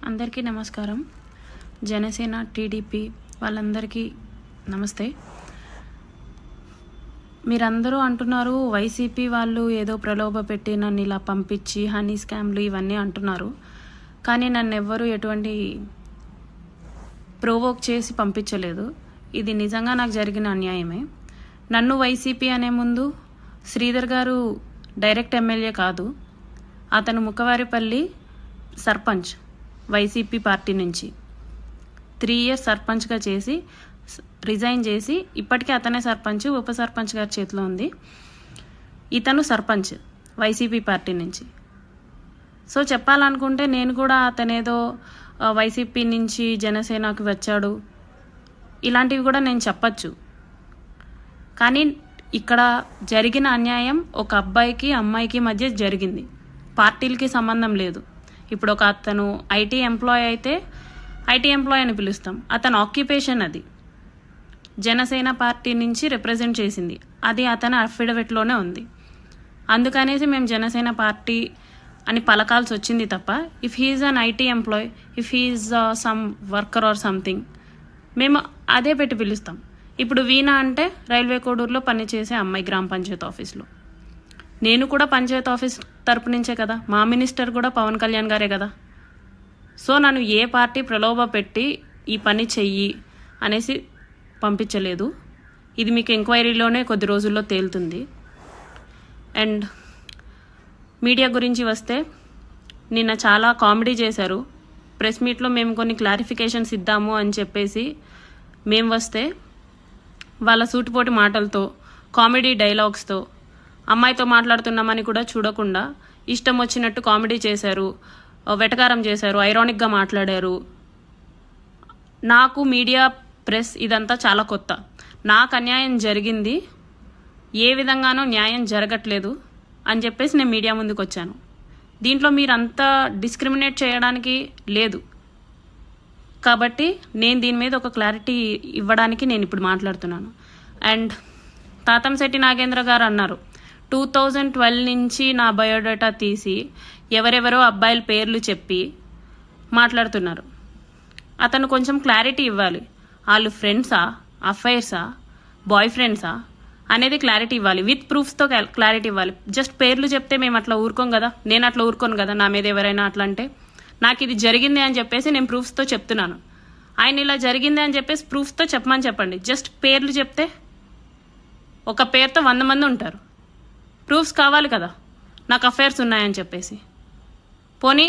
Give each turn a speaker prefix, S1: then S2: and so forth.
S1: అందరికీ నమస్కారం. జనసేన టీడీపీ వాళ్ళందరికీ నమస్తే. మీరందరూ అంటున్నారు వైసీపీ వాళ్ళు ఏదో ప్రలోభ పెట్టి నన్ను ఇలా పంపించి హనీ స్కామ్లు ఇవన్నీ అంటున్నారు. కానీ నన్ను ఎవ్వరూ ఎటువంటి ప్రోవోక్ చేసి పంపించలేదు. ఇది నిజంగా నాకు జరిగిన అన్యాయమే. నన్ను వైసీపీ అనే ముందు శ్రీధర్ గారు డైరెక్ట్ ఎమ్మెల్యే కాదు, అతను ముక్కవారిపల్లి సర్పంచ్ వైసీపీ పార్టీ నుంచి 3 years సర్పంచ్గా చేసి రిజైన్ చేసి ఇప్పటికీ అతనే సర్పంచ్, ఉప సర్పంచ్ గారి చేతిలో ఉంది. ఇతను సర్పంచ్ వైసీపీ పార్టీ నుంచి. సో చెప్పాలనుకుంటే నేను కూడా అతనేదో వైసీపీ నుంచి జనసేనకు వచ్చాడు ఇలాంటివి కూడా నేను చెప్పచ్చు. కానీ ఇక్కడ జరిగిన అన్యాయం ఒక అబ్బాయికి అమ్మాయికి మధ్య జరిగింది. పార్టీలకి సంబంధం లేదు. ఇప్పుడు ఒక అతను ఐటీ ఎంప్లాయ్ అయితే ఐటీ ఎంప్లాయ్ అని పిలుస్తాం. అతని ఆక్యుపేషన్ అది జనసేన పార్టీ నుంచి రిప్రజెంట్ చేసింది, అది అతని అఫిడవిట్లోనే ఉంది. అందుకనేసి మేము జనసేన పార్టీ అని పలకాల్సి వచ్చింది తప్ప if he's an IT employee, if he's some worker or something మేము అదే పెట్టి పిలుస్తాం. ఇప్పుడు వీణ అంటే రైల్వే కోడూరులో పనిచేసే అమ్మాయి గ్రామ పంచాయతీ ఆఫీస్లో. నేను కూడా పంచాయతీ ఆఫీస్ తరపు నుంచే కదా, మా మినిస్టర్ కూడా పవన్ కళ్యాణ్ గారే కదా. సో నన్ను ఏ పార్టీ ప్రలోభ పెట్టి ఈ పని చెయ్యి అనేసి పంపించలేదు. ఇది మీకు ఎంక్వైరీలోనే కొద్ది రోజుల్లో తేలుతుంది. అండ్ మీడియా గురించి వస్తే నిన్న చాలా కామెడీ చేశారు. ప్రెస్ మీట్లో మేము కొన్ని క్లారిఫికేషన్స్ ఇద్దాము అని చెప్పేసి మేము వస్తే వాళ్ళ సూటిపోటి మాటలతో కామెడీ డైలాగ్స్తో అమ్మాయితో మాట్లాడుతున్నామని కూడా చూడకుండా ఇష్టం వచ్చినట్టు కామెడీ చేశారు, వెటకారం చేశారు, ఐరానిక్గా మాట్లాడారు. నాకు మీడియా ప్రెస్ ఇదంతా చాలా కొత్త. నాకు అన్యాయం జరిగింది, ఏ విధంగానూ న్యాయం జరగట్లేదు అని చెప్పేసి నేను మీడియా ముందుకు వచ్చాను. దీంట్లో మీరంతా డిస్క్రిమినేట్ చేయడానికి లేదు కాబట్టి నేను దీని మీద ఒక క్లారిటీ ఇవ్వడానికి నేను ఇప్పుడు మాట్లాడుతున్నాను. అండ్ తాతంశెట్టి నాగేంద్ర గారు అన్నారు 2012 నుంచి నా బయోడేటా తీసి ఎవరెవరో అబ్బాయిల పేర్లు చెప్పి మాట్లాడుతున్నారు. అతను కొంచెం క్లారిటీ ఇవ్వాలి. వాళ్ళు ఫ్రెండ్సా, అఫైర్సా, బాయ్ ఫ్రెండ్సా అనేది క్లారిటీ ఇవ్వాలి. విత్ ప్రూఫ్స్తో క్లారిటీ ఇవ్వాలి. జస్ట్ పేర్లు చెప్తే మేము అట్లా ఊరుకోం కదా, నేను అట్లా ఊరుకోను కదా. నా మీద ఎవరైనా అట్లా అంటే నాకు ఇది జరిగింది అని చెప్పేసి నేను ప్రూఫ్స్తో చెప్తున్నాను. ఆయన ఇలా జరిగింది అని చెప్పేసి ప్రూఫ్స్తో చెప్పమని చెప్పండి. జస్ట్ పేర్లు చెప్తే ఒక పేరుతో 100 మంది ఉంటారు. ప్రూఫ్స్ కావాలి కదా నాకు అఫైర్స్ ఉన్నాయని చెప్పేసి. పోనీ